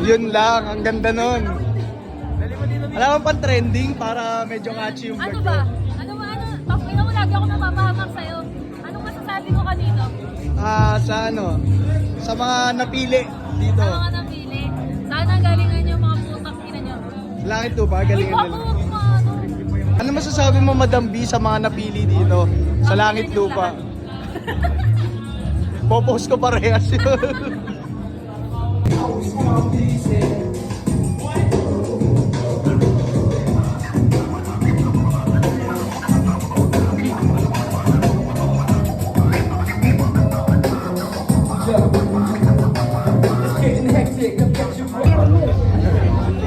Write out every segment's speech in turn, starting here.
Yun lang, ang ganda nun. Alam mo pang trending para medyo catchy yung Ano vlog ba? ko. Ano ba? Ina mo lagi ako napapahamak sa'yo. Anong masasabi mo kanino? Sa mga napili dito. Sa mga napili. Sana galingan yung mga putang ina nyo. Langit to ba? Galingan Uy, nila. bako, ano? Ano masasabi mo, Madam B, sa mga napili dito? Sa langit lupa. Popost ko parehas yun.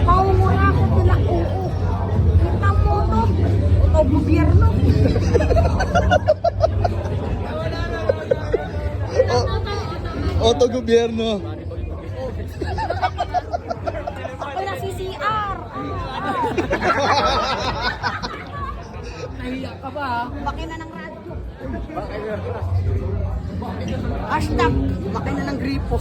Paumura ako nila oo. Kita mo to. O gobyerno. Auto gobyerno. Ako na si CR. Nahiya ka ba? Bakit na ng radyo. Hashtag, bakit na ng gripo.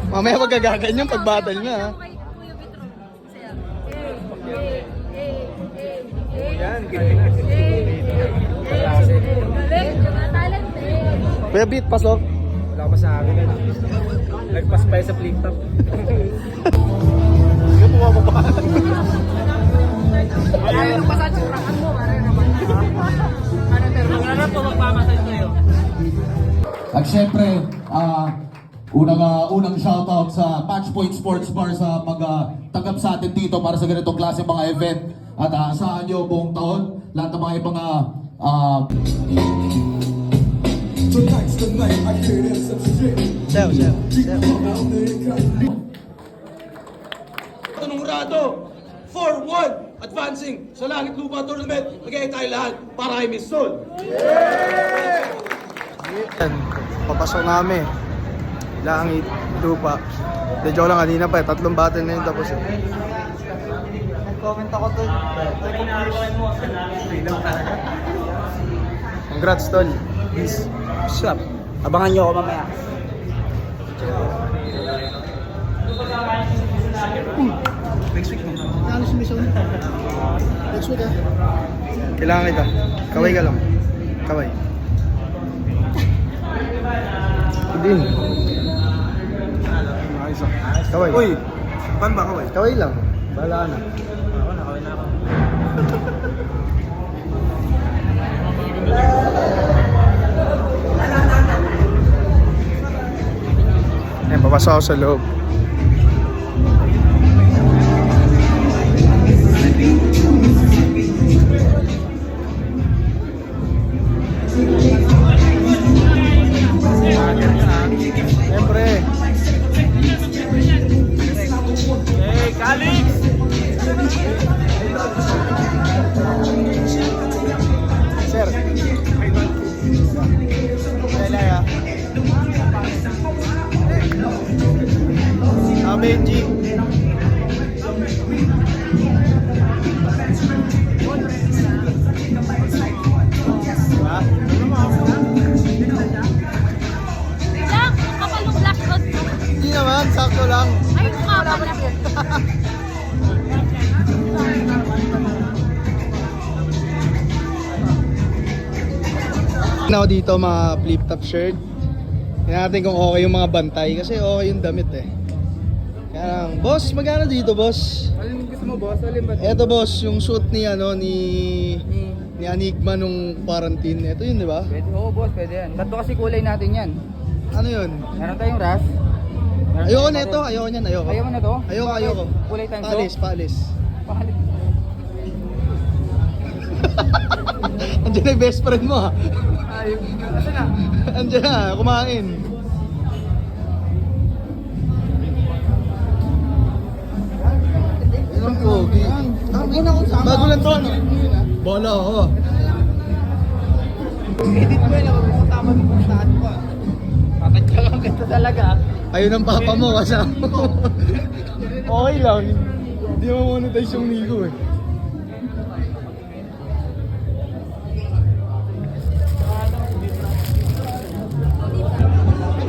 Mamaya magagagan yung pagbatal niya, ha? Kay Kuya Petro. Saya. Yan, Galing, talent eh. Kuya Beat, pasok. Wala ka pa sa akin. Nagpas pa sa flip top. Hindi mo mababaan. Ayaw pa sa tsurakan mo. Ano naman? Ano termo? Wala na po magpamasal sa'yo. At syempre, unang shoutout sa Matchpoint Sports Bar sa pagtanggap sa atin dito para sa ganitong klase mga event. At asahan nyo buong taon, lahat ng mga ibang Sayo. Tanungurado, 4-1, advancing sa Langit Lupa Tournament. Magkaya tayo lahat para kay Miss Sol. Yan, papasok namin. Langit, lupa. De joke lang, kanina pa eh. 3 battle na yun tapos eh. Nag-comment ako to. Congrats, tol. Peace. Stop. Abangan nyo ako mamaya. Next week mo. Next week ah. Kailangan kita. Kaway ka lang. Kaway. Din. Ayos ah. Kaway. Uy, pan ba kaway? Kaway lang. Bahala na. Ako, nakawin na ako. Ayan, papasok ako sa loob. Siyempre. Hey, Calix! Sir. Kailan Benji. Ha? Lang, kapal yung black rod mo. Hindi naman, sakto lang. Ay, mukha pala. Ako dito mga flip top shirt. Tingnan natin kung okay yung mga bantay kasi okay yung damit eh. Kaya lang, boss, magkano dito, boss? Alin gusto mo, boss? Alin ba? Eto, boss, yung suit ni ni Enigma nung quarantine. Ito yun, di ba? Pwede, oo, boss, pwede yan. Tatlo kasi kulay natin yan. Ano yun? Meron tayong rush. Meron Ayoko tayong nito, ayoko niyan, ayoko. Ayaw mo na to? Ayoko, Bakit? ayoko. Kulay times Paalis, paalis. Pahalit. Andiyan na yung best friend mo ha. Ayun. Asa na? Andiyan na, kumain. Anong pogi? Bago lang to ano? Bola ako. Edit mo yun ako. Tama din kung saan ko. Patadya ka ganda talaga. Ayun ang papa mo, kasama mo. Okay lang. Hindi mo monetize yung Nico eh.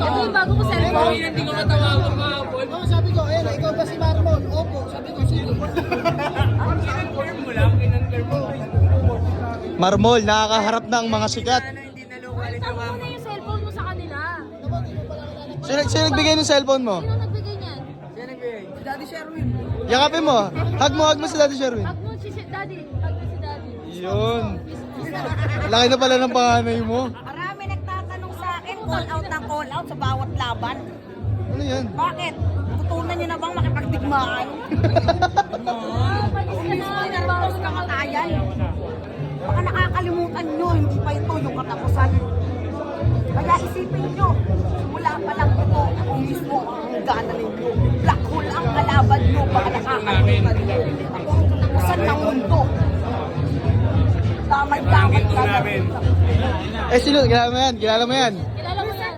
Ito yung bago ko cellphone. Hindi ko matawagan kahapon. Sabi ko, Kinonfirm mo lang, kinonfirm mo. Marmol, nakakaharap ng mga sikat. Hindi naloko ulit Itago yung mo mama. na yung cellphone mo sa kanila. Sino nagbigay ng cellphone mo? Sino nagbigay niyan? Siya nagbigay. Si Daddy Sherwin. Yakapin mo. Hug mo si Daddy Sherwin. Hug mo si Daddy. Hug mo si Daddy. Yun. Laki na pala ng panganay mo. Marami nagtatanong sa akin, call out ng call out sa bawat laban. Ano yan? Bakit? Tutunan nyo na bang makipagdigmaan? Palis ka na. Mismo nervous kamatayan. Baka nakakalimutan nyo, hindi pa ito yung katapusan. Kaya isipin nyo, simula pa lang ito, ako mismo ang gana ninyo. Black hole ang kalaban nyo, baka nakakalimutan nyo. Ako ang katapusan ng mundo. Damay-damay ka. Sino? Kilala mo yan? Kilala mo yan? Kilala mo yan.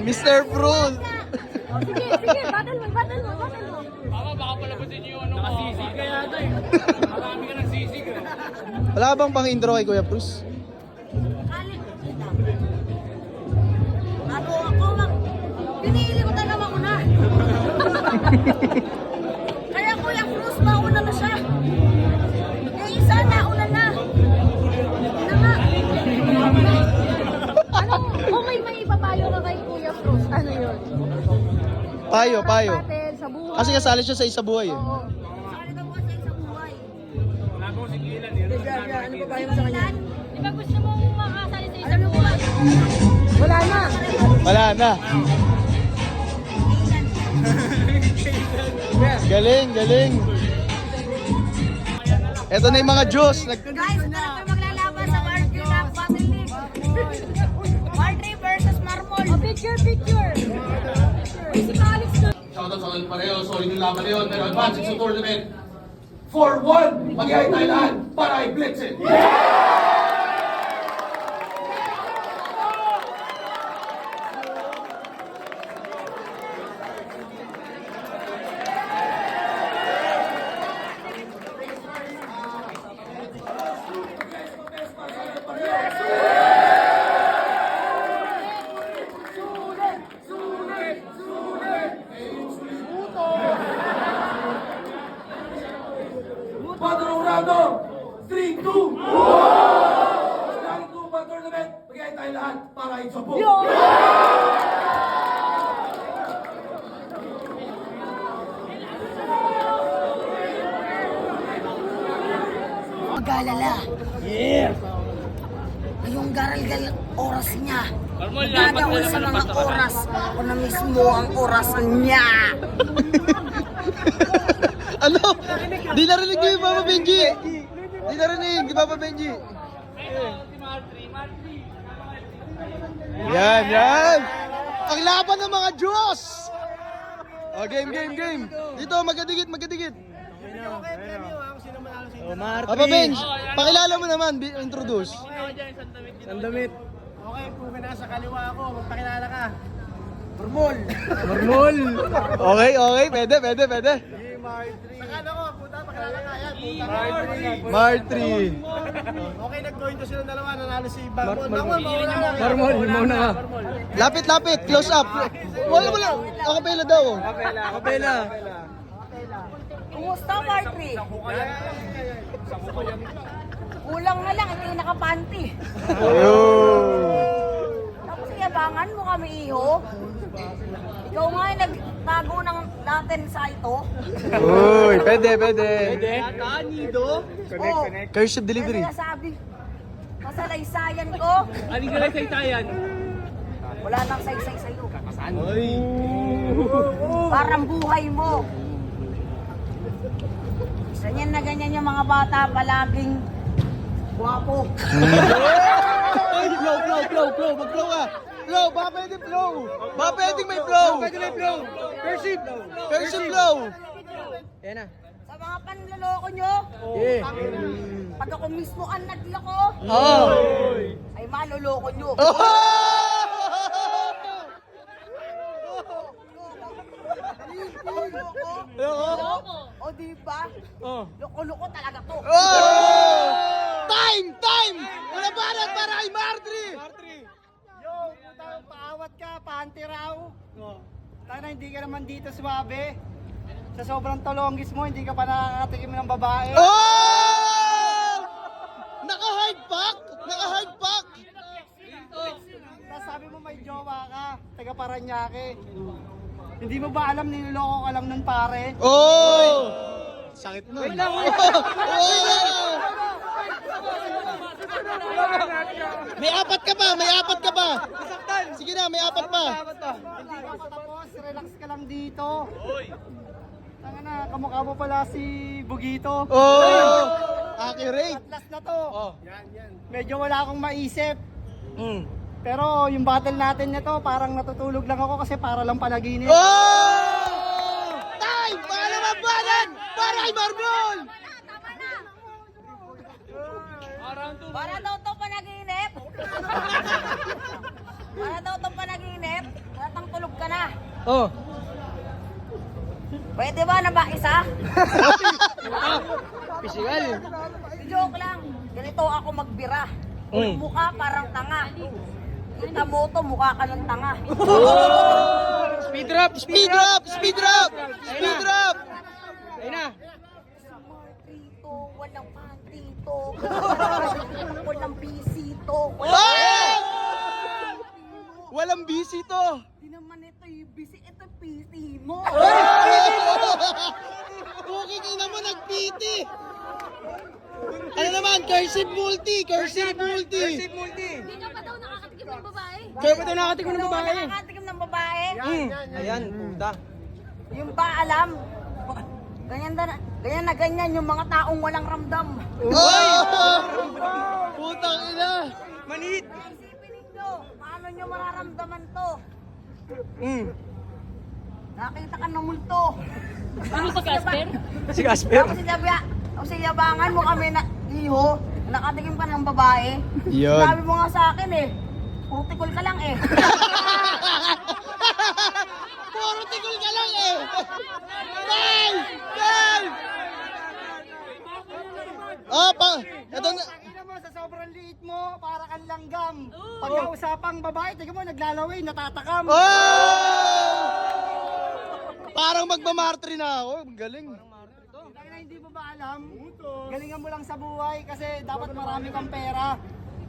Mr. Fruit. Sige, battle mo. Nakasisig ka yata eh. Marami ka nagsisig eh. Wala ka bang pang intro kay Kuya Bruce? Pinili ko talaga mauna. Kaya Kuya Cruz, mauna na siya. Yung isa, nauna na. Ina nga. Ano, kung may ipapayo ka kay Kuya Cruz, ano yun? Payo. Natin sa buhay. Kasi kasali siya sa isa buhay eh. Oo. Sali ka po sa isang buhay. Nagaw si Kilan eh. Ano pa ba yung sa kanya? Di ba gusto mong makasali sa isang buhay? Wala na. Wala na. Galing. Ito na yung mga Diyos. Guys, ito na kayo maglalaban sa Marjorie Love Battle League. Marjorie versus Marmol. Oh, picture. Uy, si Alex na. Shoutout sa kanyang pareho. Sorry yung laban na yun. Pero advancing sa tournament. 4-1. Mag-iay tayo lahat para i-blitz it. Battle Round 3-2! Solalit Lupa Tournament, mag-iay tayo lahat para i-support. Mag-alala. Yung garal-gal oras niya. Gagawin sa mga oras. Ako na mismo ang orasan niya. Ano? Di narinig ko yung Papa Benji. Di narinig, di Papa Benji. Yan. Ang laban ng mga Diyos. Oh, game. Dito, magkadikit. Papa Benj, pakilala mo naman, introduce. Sandamit. Okay, kung nasa kaliwa ako, magpakilala ka. Marmol. Okay, pwede. Saka ako, puta, pakilala ka. Yan, puta. Martri. Okay, nag-going to silang dalawa, nanalo si Marmol. Marmol, mauna ka. Lapit, close up. Wala. Akapela daw. Akapela. Kumusta, Marjorie? Kulang na lang, ito yung nakapanty. Tapos yabangan mo kami, iho. Ikaw nga yung nagtago ng natin sa ito. Uy, pwede. Oo. Cursive delivery. Ano nasabi? Masalaysayan ko. Aling galay sa itayan. Wala nang saysay sa'yo. Parang buhay mo. Ganyan yung mga bata palaging guwapo. Flow. Mag-flow ka. Flow, baka pwede flow. Baka pwedeng may flow. Cursive flow. Sa mga panloloko nyo, pag ako mismo ang nagloko, Oo. ay maloloko nyo. Loko? O diba? Loko-loko talaga to. Time! Wala para kay Martri! Yo, puta, paawat ka, paanti raw. Tana, hindi ka naman dito swabe. Sa sobrang tolongis mo, hindi ka pa nakakatikim ng babae. Oh! Naka-hard pack! Naka-hard pack! Tapos sabi mo may jowa ka, taga Paranaque. Hindi mo ba alam niloloko ka lang nun pare? Oh! Sakit nun. Wait lang, Oh! May apat ka pa! May apat ka pa! Sige na, may apat pa! Hindi ka pa tapos, relax ka lang dito. Tanga na, kamukha mo pala si Bugito. Oh! Accurate! At last na to. Medyo wala akong maisip. Pero yung battle natin nito, parang natutulog lang ako kasi para lang panaginip. Oh! Time! Para mabalan! Para kay Marmol! Tama na! Para daw to panaginip. Para daw to panaginip. Natang tulog ka na. Oh! Pwede ba na ba isa? Physical! Joke lang. Ganito ako magbira. Mukha parang tanga. Kita mo to, mukha ka ng tanga. Speed drop! Speed drop! Speed drop! Speed drop! Ayun na! Martito, walang pantito. Walang bisito. Ah! Walang busy to! Di naman ito yung busy, ito busy mo. Bukit ina mo, nag-PT! Ano naman? Cursive multi! Cursive multi! Hindi ka pa daw nakakatikim ng babae. Kaya pa tayo nakatikim ng babae? Nakakatikim ng babae. Ayan, puta. Yung ba alam? Ganyan na ganyan yung mga taong walang ramdam. Oh! Putang ina! Isipin ninyo, paano nyo mararamdaman to? Nakita ka ng multo. Ano si Casper? Si Casper? Tapos yabangan mo kami na iho, nakatikim ka ng babae. Yun. Sabi mo nga sa akin eh, putikol ka lang eh. Puro tikol ka lang eh! Time! Time! Oh, ito na. Tangina mo, sa sobrang liit mo, para kang langgam. Pag nausapang babae, tingnan mo, naglalaway, natatakam. Oh! Parang magmamartry na ako. Galing. Tangina, hindi mo ba alam? Galingan mo lang sa buhay kasi dapat marami kang pera.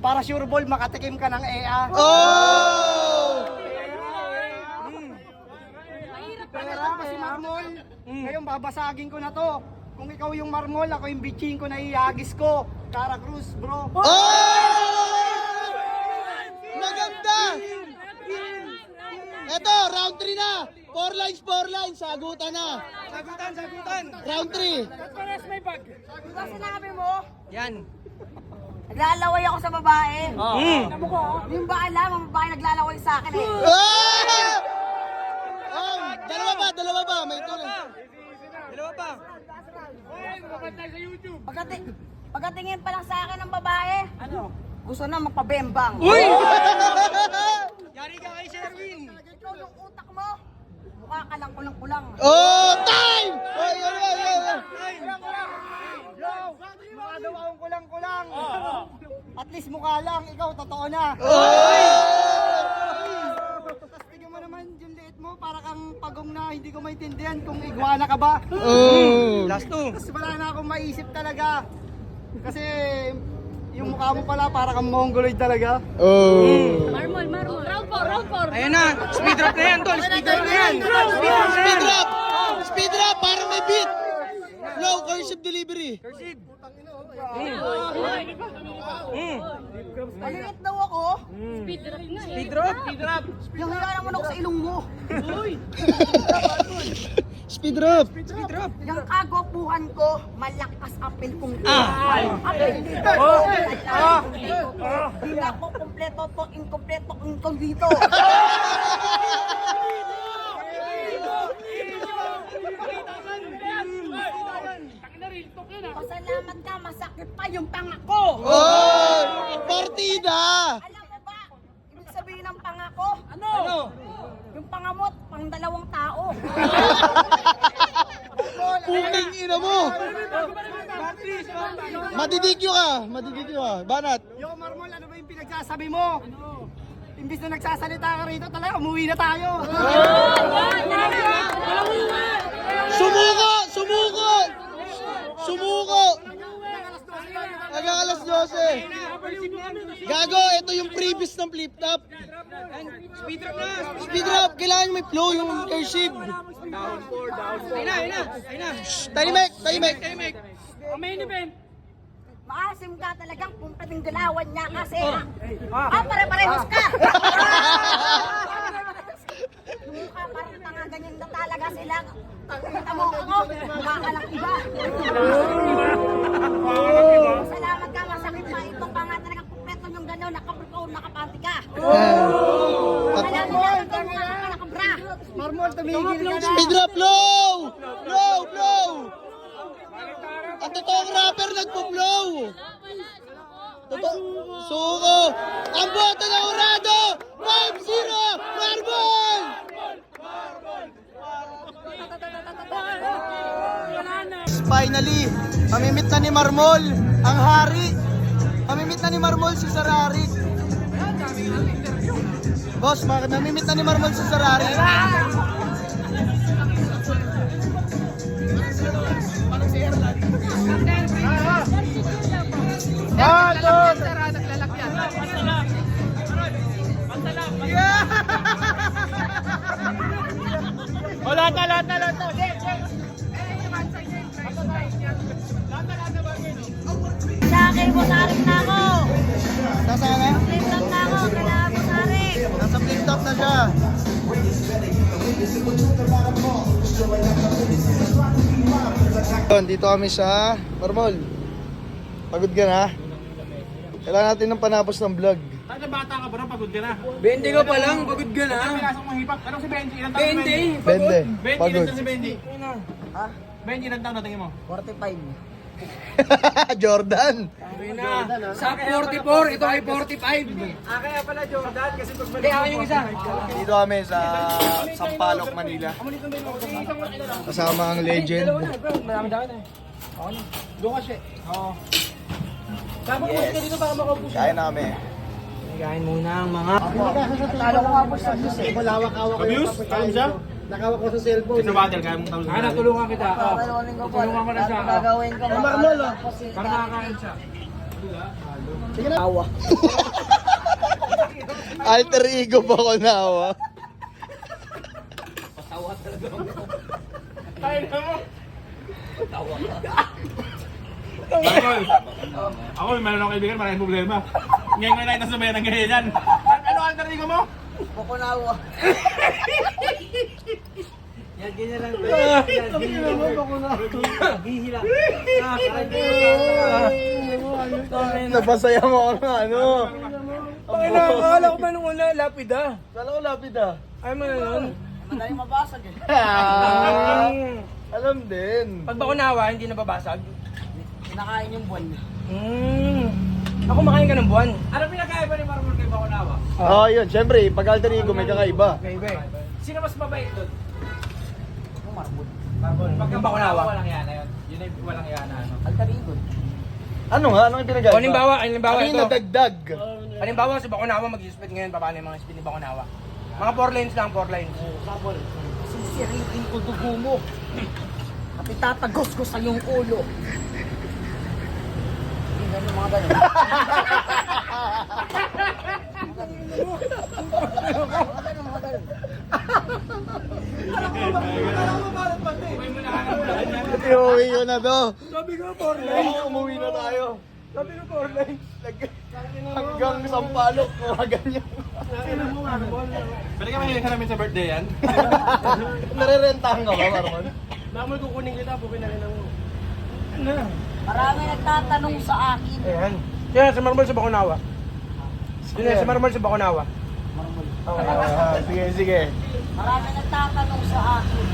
Para sure ball, makatikim ka ng EA. Oh! Pera kasi marmol. Ngayon babasagin ko na to. Kung ikaw yung marmol, ako yung bitching ko na iagis ko. Cara Cruz, bro. Oh! Maganda! Eto, round 3 na. 4 lines, sagutan na. Sagutan. Round 3. Diba sinabi mo? Yan. Naglalaway ako sa babae. Hindi mo ba alam, ang babae naglalaway sa akin eh. Ah! Oh, dalawa pa, may tuloy. Pagkatingin pa lang sa akin ng babae, gusto na magpabembang. Yari ka kay Sherwin. Ikaw yung utak mo, mukha ka lang kulang-kulang. Oh, time! Ay. Mukha daw akong kulang-kulang. At least mukha lang, ikaw totoo na. Tapos tingnan mo naman yung liit mo, para kang pagong na hindi ko maintindihan kung iguana ka ba. Oh. Last two. Tapos wala na akong maisip talaga. Kasi yung mukha mo pala para kang mongoloid talaga. Oh. Marmol. Round 4. Ayan na, speed drop na yan, tol. Speed drop na yan. Speed drop! Speed drop, parang may beat! Low, cursive delivery. Maliit daw ako, Speed drop na eh. yung hiya naman ako sa ilong mo. Speed drop. Yung kagwapuhan ko, malakas apel kong apel dito. Di na ako kompleto to, inkompleto kong dito. Pasalamat ka, masakit pa yung tanga ko. Oh! Partida! Alam mo ba, ibig sabihin ng panga ko? Ano? Yung pangamot, pang dalawang tao. Puking ina mo! Madidikyo ka! Banat! Yo, Marmol, ano ba yung pinagsasabi mo? Imbis na nagsasalita ka rito, talaga umuwi na tayo. Walang Sumuko! Sumuko! Sumuko! Hanggang alas 12. Gago, ito yung previous ng flip top. Speed drop, kailangan may flow yung cursive. Shh, tahimik, tahimik. Maasim ka talagang punta ng galawan niya kasi. Pare-parehos ka. Mukha parang tanga ganyan na talaga sila. Kita mo ako, mukha ka lang iba. Salamat ka, masakit pa ito pa nga talagang kumpleto yung gano'n, nakapanti ka. Salamat ka, mukha ka nakabra. Marmol, tumigil ka na. Speed drop, blow! Blow, blow! Ang totoong rapper nagpo-blow! Suko! Ang boto ng Urado! 5-0! Marble! Finally, mamimit na ni Marmol ang hari. Mamimit na ni Marmol si Sarari. Boss, mamimit na ni Marmol si Sarari. Sa akin, busarik na ako. Nasa ka na? Flip lang na ako, kailangan busarik. Nasa flip top na siya. Dito kami sa Marmol. Pagod ka na? Kailangan natin ng panapos ng vlog. Ano bata ka ba nang pagod ka na? 20 ka pa lang, pagod ka na. Anong pinasok mong hip-hop? Anong si Benji? Ilan taon si Benji? 20? Bende. 20, Pagod. ilan taon si Benji? Ha? Benji, ilan taon na tingin mo? 45. Jordan. Sa 44, ito ay 45. Ah, kaya pala Jordan, kasi pagbalik. Hindi, ako yung isa. Dito kami sa Sampaloc, Manila. Kasama ang legend. Marami-dami na eh. Doon ka siya. Oo. Tapos ka dito para makaupo siya. Kaya namin. Higahin muna ang mga... Talo ko nga po sa news eh. Malawak-awak ko yung Abuse? Talo siya? nakawak ko sa cellphone. Ito battle, kaya mong talo sa natulungan kita. Tutulungan ko na siya. Gagawin ko. Marmol, oh. Para nakakain siya. Awa. Alter ego pa ko na ako. Ako, meron akong kaibigan, maraming problema. Ngayon may nakita sa bayan ng ganyan. Ano alter ego mo? Kukunawa. Yan, ganyan lang. Hihila. Napasaya mo ako ng ano. Akala ko ba nung una, lapid ah. Kala ko lapid ah. Ay, man nun. Madali mabasag eh. Alam din. Pag bakunawa, hindi nababasag. Kinakain yung buwan. Ako makain ka ng buwan. Ano pinakaiba ni Marmol kay Bakunawa? Oo, yun. Siyempre, pag alter ego may kakaiba. Kaiba eh. Sino mas mabait doon? Marmol. Pagka Bakunawa. Walang yana yun. Yun ay walang yana. Alter ego. Ano nga? Anong pinagaiba? O, halimbawa Ano yung ito. nadagdag? Halimbawa si Bakunawa mag-split ngayon, paano yung mga split ni Bakunawa? Mga 4 lanes lang, 4 lanes. Sisiritin ko dugo mo. At itatagos ko sa iyong ulo. Hindi ganun mga ganun. Iuwi ko na to. Sabi ko 4 lanes. Umuwi na tayo. Sabi ko 4 lanes. Hanggang Sampaloc, mga ganyan. Pwede ka mahilig ka namin sa birthday yan? Narerentahan ka ba, Marmon? Mamol kukunin kita, pupinarin mo. Marami nagtatanong sa akin. Ayan. Yan, si Marmol sa Bakunawa. Yun si Marmol sa Bakunawa. Sige, sige. Marami nagtatanong sa akin.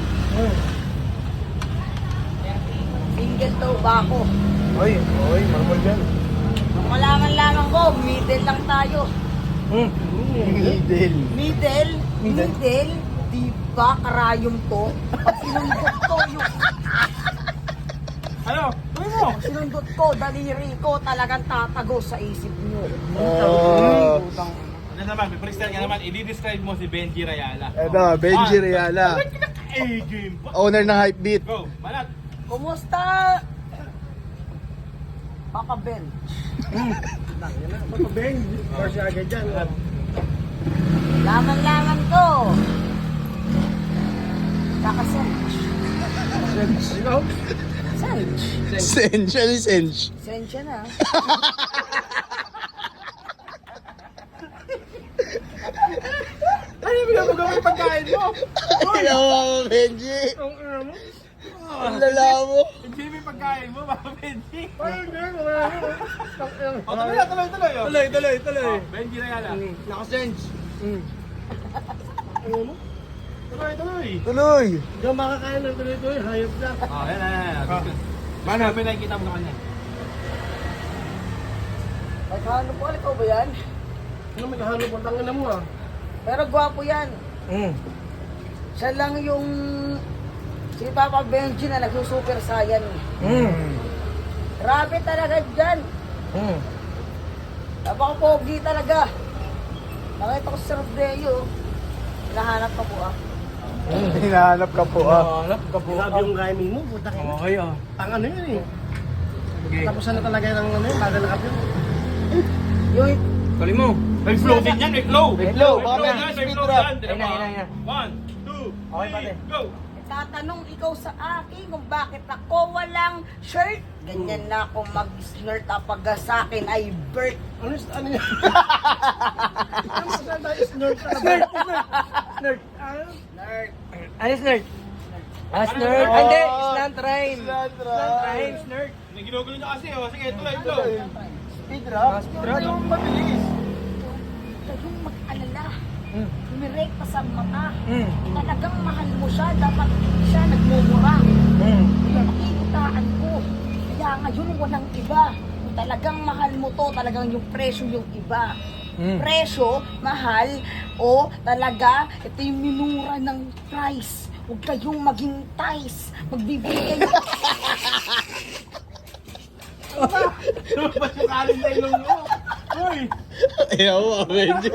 Single daw ba ako? Oy, Marmol dyan. Nung malaman lamang ko, middle lang tayo. Middle. Middle? Di ba karayom to? Pag sinundot ko yung... Ano? Tuloy mo! Pag sinundot ko, daliri ko talagang tatago sa isip nyo. Ano naman, freestyle ka naman, i-describe mo si Benji Rayala. Eto, Benji Reala. owner ng Hypebeat. Go, malat. Kumusta? Papa Ben. Laman-laman ko. Kaka-Sench. Sench. Sench, ano yung Sench? Sench yan ah. Ano yung pinapagawa yung pagkain mo? Ginawa mo, Benji. Ang lala mo. Hindi mo yung pagkain mo, Papa Benji. O, tuloy. Oh, Benji na yan ah. Naka-sense. Tuloy. Hindi ako makakain ng tuloy-tuloy. Hayop lang. Oh, yan. Mano, pinakikita mo sa kanya. Nagkano po, ikaw ba yan? Ano maghahanap ang tangin mo ah? Pero gwapo yan. Siya lang yung si Papa Benji na nagsusuper saiyan. Grabe talaga dyan. Napaka-pogi talaga. Nakita ko si Sir Deo. Hinahanap ka po ah. Hinahanap ka po ah. Grabe yung rhyming mo. Puta ka na. Okay ah. Tang ano yun eh. Tapos na talaga ng ano yun. Bagal na yun. Yung Tuloy mo. May flow din yan, may flow. May flow. May Baka flow may yan, may speed flow drop. yan. Diba? 1, 2, 3, tatanong ikaw sa akin kung bakit ako walang shirt. Ganyan na ako mag-snort kapag sa akin ay bird. Ano yun? Ano yun? Ano yun? Snort ka na ba? Nerd. Ano snort? Ah, snort. Ah, hindi. Oh. Slant rhyme. Slant rhyme. Snort. Ginugulo niya kasi, oh. Sige, tuloy, flow. Speed drop. Yung mabilis. Kayong mag-alala. Umirek pa sa mata. Talagang mahal mo siya. Dapat siya nagmumura. Kaya makikitaan ko. Kaya ngayon walang iba. Kung talagang mahal mo to, talagang yung presyo yung iba. Presyo, mahal, o talaga, ito yung minura ng price. Huwag kayong maging ties. Magbibigay kayo. Lumabas yung kanin na ilong mo. Uy! Ayaw mo, Benji.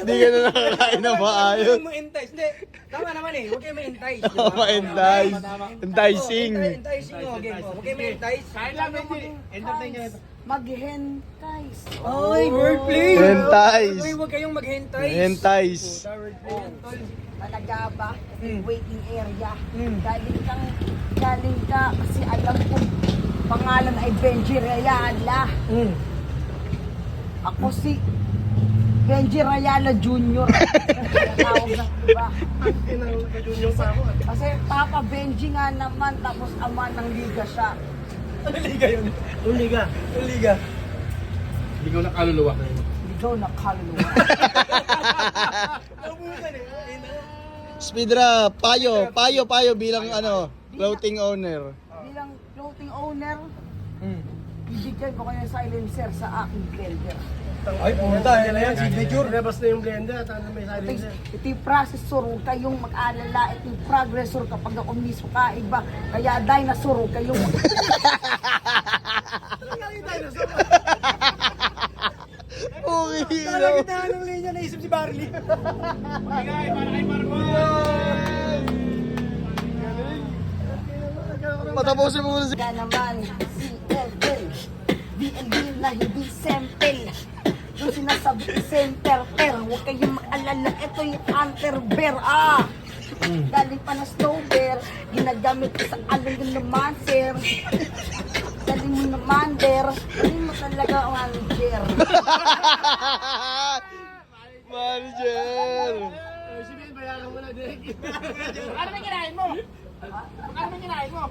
Hindi ka na nakakain na maayos. Huwag mo entice. Hindi. Tama naman eh. Huwag kayo ma-entice. Ma-entice. Enticing. Enticing mo. Huwag kayo ma-entice. Kain lang, Benji. Entertain ka na. Mag-hentice. Oy, wordplay! Entice. Uy, huwag kayong mag-entice. Entice. Talaga ba? Waiting area. Galing ka kasi alam ko pangalan ay Benji Rayala. Ako si Benji Rayala Jr. Tawag ng iba. Junior pa ako. Kasi Papa Benji nga naman tapos ama ng liga siya. Ano liga yun? Yung liga. Yung liga. Ligaw na kaluluwa. Ligaw na kaluluwa. Speed drop. Payo bilang ano, clothing owner. Bilang clothing owner, bibigyan ko kayo ng silencer sa aking blender. Ay, pumunta. Yan na yan. Signature. Labas na yung blender. Tanda may silencer. Ito yung processor, huwag kayong mag-alala. Ito yung progressor kapag ako mismo kaiba. Kaya dinosaur, huwag kayong Okay, Talagit na ng linya, naisip si Barley. Bigay, para kay Marco. Patapusin mo muna si... Kaya naman, CLL, DLD na hindi sample. Yung sinasabi ko center, pero huwag kayong mag-alala. Ito yung hunter bear, Galing pa na snow bear, ginagamit ko sa alin yung lamancer. Galing mo naman, bear. Galing mo talaga ang manager. Manager! Sabihin, bayaran mo na, Derek. Ano ba kinain mo? Ano ba kinain mo?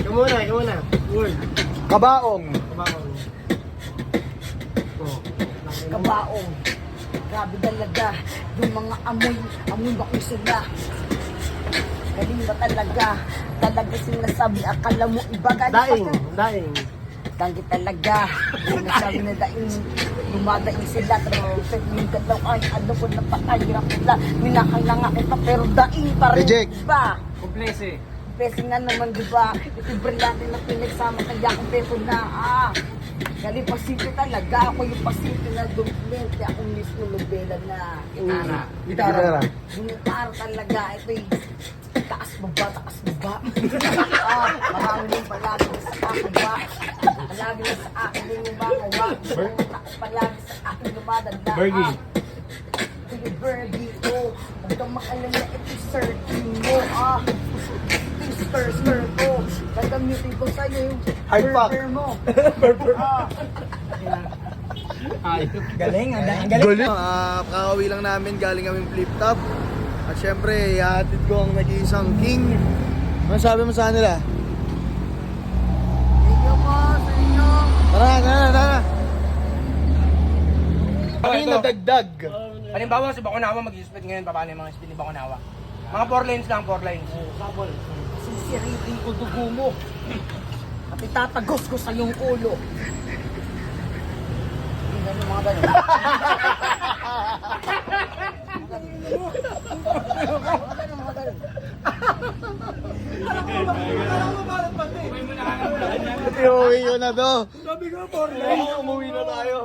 Ikaw muna. Word. Kabaong. Kabaong. Grabe talaga. Yung mga amoy ba kung sila? Galing ba talaga? Talaga sinasabi, akala mo iba galing Daing. Tangi talaga. Sinasabi na daing dumadaing sila. Perfect yung galaw ay ano ko napakahirap nila. Minakal na nga kita pero daing pa rin. Reject. Diba? Kumplese. Pesi nga naman diba? Ito brillante na pinagsama kaya kung peso na Hindi pasito talaga. Ako yung pasito na dumente. Ako mismo nobela na gitara. Gitara. Yung gitara talaga. Ito yung taas baba, taas baba. Marami palagi na sa akin ba? Palagi na sa akin yung mga wa. Palagi sa akin lumadanda. Bergie. Ito yung Bergie ko. Huwag kang makalala ito searching mo. Ito yung stir ko. Gagamitin ko sa'yo yung Hard pack. burger mo. Galing, ang galing. Galing. Kakauwi lang namin, galing kaming flip top. At syempre, ihatid ko ang nag-iisang king. Ano sabi mo sa kanila? Thank you po sa inyo. Tara. Ang nadagdag. Halimbawa, si Bakunawa mag-i-split ngayon, paano yung mga split ni Bakunawa? Mga 4 lanes lang, 4 lanes. Sisiritin ko dugo mo. At itatagos ko sa iyong ulo. Hindi ganun, mga ganun. Iuwi ko na to. Sabi ko, 4 lanes. Umuwi na tayo.